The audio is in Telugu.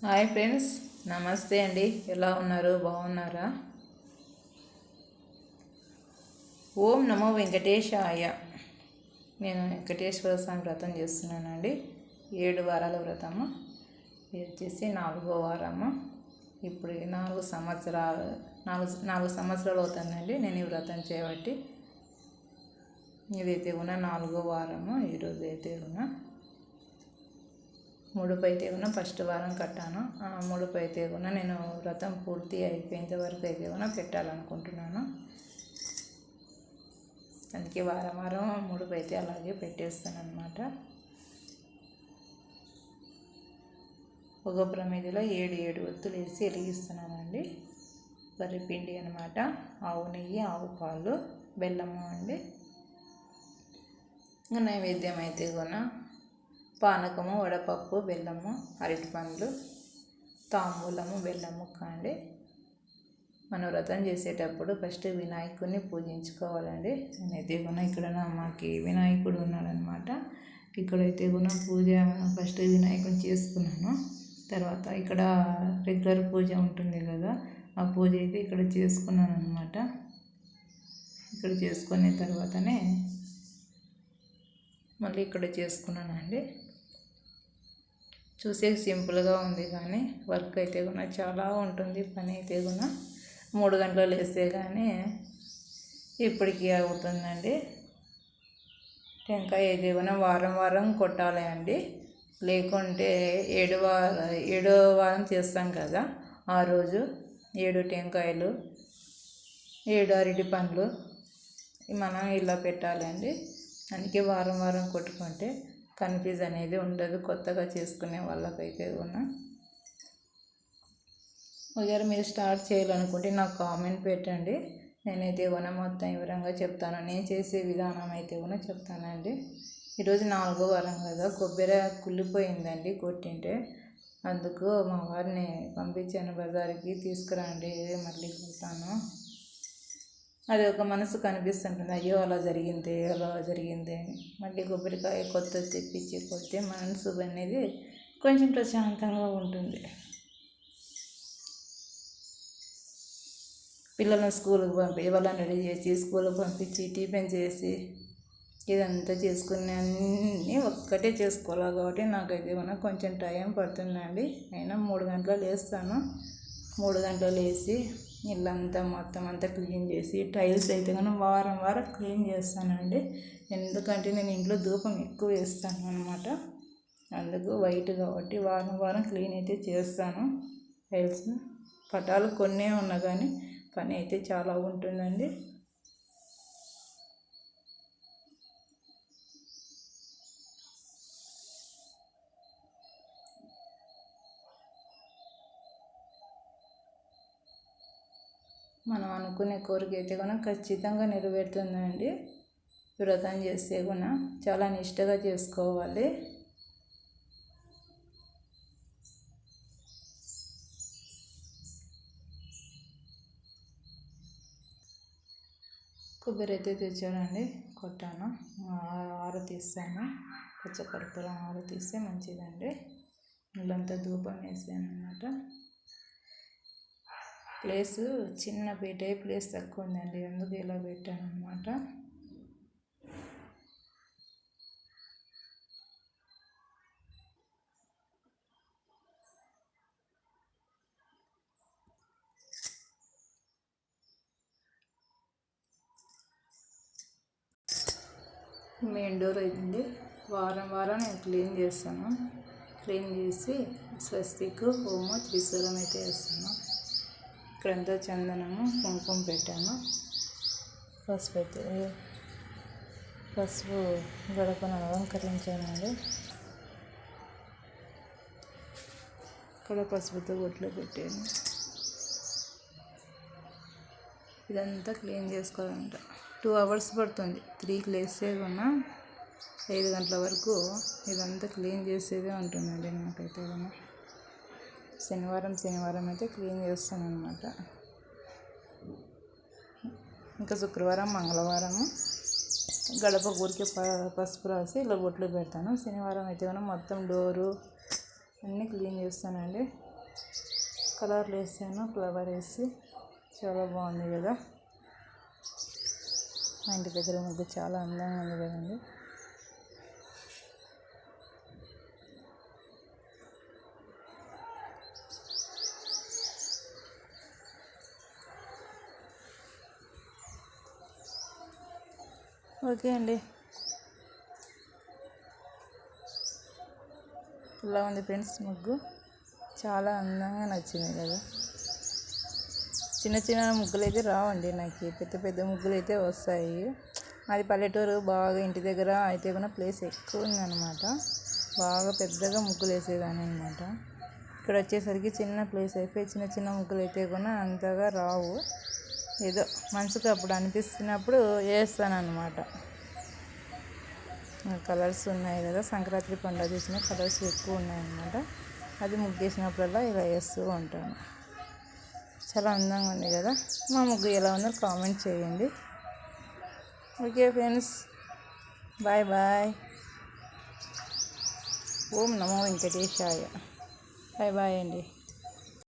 హాయ్ ఫ్రెండ్స్, నమస్తే అండి. ఎలా ఉన్నారు? బాగున్నారా? ఓం నమో వెంకటేశాయ. నేను వెంకటేశ్వర స్వామి వ్రతం చేస్తున్నానండి. 7 వారాల వ్రతము. ఇది వచ్చేసి 4వ వారము. ఇప్పుడు 4 సంవత్సరాలు అవుతుందండి నేను ఈ వ్రతం చేయబట్టి. ఇదైతే ఉన్న 4వ వారము. ఈరోజు అయితే ఉన్న ముడుపు అయితే కూడా ఫస్ట్ వారం కట్టాను. ఆ ముడుపు అయితే కూడా నేను వ్రతం పూర్తి అయిపోయేంత వరకు అయితే కూడా పెట్టాలనుకుంటున్నాను. అందుకే వారం వారం ముడుపు అయితే అలాగే పెట్టేస్తాను అనమాట. ఒక ప్రమిదిలో 7 ఒత్తులు వేసి వెలిగిస్తున్నానండి. వరిపిండి అనమాట, ఆవు నెయ్యి, ఆవు పాలు, బెల్లము అండి. ఇంకా నైవేద్యం అయితే కూడా పానకము, వడపప్పు, బెల్లము, అరటిపండ్లు, తాంబూలము, బెల్లం ముక్క అండి. మనం వ్రతం చేసేటప్పుడు ఫస్ట్ వినాయకుడిని పూజించుకోవాలండి. నేనైతే కూడా ఇక్కడ మాకు వినాయకుడు ఉన్నాడనమాట. ఇక్కడైతే కూడా పూజ ఫస్ట్ వినాయకుడిని చేసుకున్నాను. తర్వాత ఇక్కడ రెగ్యులర్ పూజ ఉంటుంది కదా, ఆ పూజ అయితే ఇక్కడ చేసుకున్నాను అనమాట. ఇక్కడ చేసుకున్న తర్వాతనే మళ్ళీ ఇక్కడ చేసుకున్నానండి. చూసే సింపుల్గా ఉంది కానీ వర్క్ అయితే కూడా చాలా ఉంటుంది. పని అయితే కూడా 3 గంటలు వేస్తే కానీ ఇప్పటికీ అవుతుందండి. టెంకాయ అయితే కూడా వారం వారం కొట్టాలి అండి. లేకుంటే 7వ వారం చేస్తాం కదా, ఆ రోజు 7 టెంకాయలు, 7 అరటి పండ్లు మనం ఇలా పెట్టాలండి. అందుకే వారం వారం కొట్టుకుంటే కన్ఫ్యూజ్ అనేది ఉండదు కొత్తగా చేసుకునే వాళ్ళకైతే కూడా. ఒకవేళ మీరు స్టార్ట్ చేయాలనుకుంటే నాకు కామెంట్ పెట్టండి. నేనైతే కూడా మొత్తం వివరంగా చెప్తాను. నేను చేసే విధానం అయితే కూడా చెప్తానండి. ఈరోజు 4వ వారం కదా, కొబ్బరి కుళ్ళిపోయిందండి కొట్టింటే. అందుకు మా వారిని పంపించాను బజార్కి, తీసుకురండి మళ్ళీ కొడతాను. అది ఒక మనసు కనిపిస్తుంటుంది, అయ్యో అలా జరిగింది అని. మళ్ళీ కొబ్బరికాయ కొత్త తెప్పించి కొడితే మనసు అనేది కొంచెం ప్రశాంతంగా ఉంటుంది. పిల్లలను స్కూల్కి వాళ్ళని రెడీ చేసి స్కూల్కి పంపించి టిఫిన్ చేసి ఇదంతా చేసుకునే అన్నీ ఒక్కటే చేసుకోవాలి కాబట్టి నాకైతే కూడా కొంచెం టైం పడుతుందండి. అయినా 3 గంటలు లేస్తాను. 3 గంటలు లేచి ఇల్లంతా మొత్తం అంతా క్లీన్ చేసి టైల్స్ అయితే కానీ వారం క్లీన్ చేస్తానండి. ఎందుకంటే నేను ఇంట్లో ధూపం ఎక్కువ వేస్తాను అనమాట. అందుకు వైట్ కాబట్టి వారం క్లీన్ అయితే చేస్తాను. టైల్స్ పటాలు కొన్నే ఉన్నా కానీ పని అయితే చాలా ఉంటుందండి. మనం అనుకునే కోరిక అయితే కూడా ఖచ్చితంగా నెరవేరుతుందండి. వ్రతం చేస్తే కూడా చాలా నిష్టగా చేసుకోవాలి. కొబ్బరి అయితే తెచ్చానండి, కొట్టాను, ఆరతీస్తాను. పచ్చకర్పూరం ఆరతీస్తే మంచిదండి. ఇల్లంతా ధూపం వేసాను అన్నమాట. ప్లేసు చిన్న ప్లేస్ తక్కువ ఉందండి, అందుకు ఇలా పెట్టాను అనమాట. మెయిన్ డోర్ అయింది. వారం నేను క్లీన్ చేస్తాను. క్లీన్ చేసి స్వస్తిక్, హోమం, త్రిశూలం అయితే వేస్తాను. ఇక్కడంతా చందనము, కుంకుమ పెట్టాను. పసుపు గడపను అలంకరించానండి. ఇక్కడ పసుపుతో బొట్లు పెట్టాను. ఇదంతా క్లీన్ చేసుకోవాలంట. 2 hours పడుతుంది. 3కి లేస్తే కూడా 5 గంటల వరకు ఇదంతా క్లీన్ చేసేదే ఉంటుందండి. నాకైతే కూడా శనివారం అయితే క్లీన్ చేస్తాను అనమాట. ఇంకా శుక్రవారం, మంగళవారము గడప ఊరికే పసుపు రాసి ఇలా బొట్లు పెడతాను. శనివారం అయితే కూడా మొత్తం డోరు అన్నీ క్లీన్ చేస్తానండి. కలర్లు వేసాను, ఫ్లవర్ వేసి చాలా బాగుంది కదా. మా ఇంటి దగ్గర ముగ్గు చాలా అందంగా ఉంది కదండి. ఓకే అండి, ఇలా ఉంది ఫ్రెండ్స్ ముగ్గు. చాలా అందంగా నచ్చింది కదా. చిన్న చిన్న ముగ్గులు అయితే రావండి నాకు, పెద్ద పెద్ద ముగ్గులు అయితే వస్తాయి. అది పల్లెటూరు, బాగా ఇంటి దగ్గర అయితే కూడా ప్లేస్ ఎక్కువ ఉందన్నమాట. బాగా పెద్దగా ముగ్గులు వేసేదాన్ని అనమాట. ఇక్కడ వచ్చేసరికి చిన్న ప్లేస్ అయిపోయి చిన్న చిన్న ముగ్గులు అయితే కూడా అంతగా రావు. ఏదో మనసుకు అప్పుడు అనిపిస్తున్నప్పుడు వేస్తానన్నమాట. కలర్స్ ఉన్నాయి కదా, సంక్రాంతి పండుగ చేసిన కలర్స్ ఎక్కువ ఉన్నాయన్నమాట. అది ముగ్గేసినప్పుడల్లా ఇలా వేస్తూ ఉంటాను. చాలా అందంగా ఉంది కదా. మా ముగ్గు ఎలా ఉందో కామెంట్ చేయండి. Okay friends, bye bye. ఓం నమో వెంకటేశాయ. బాయ్ బాయ్ అండి.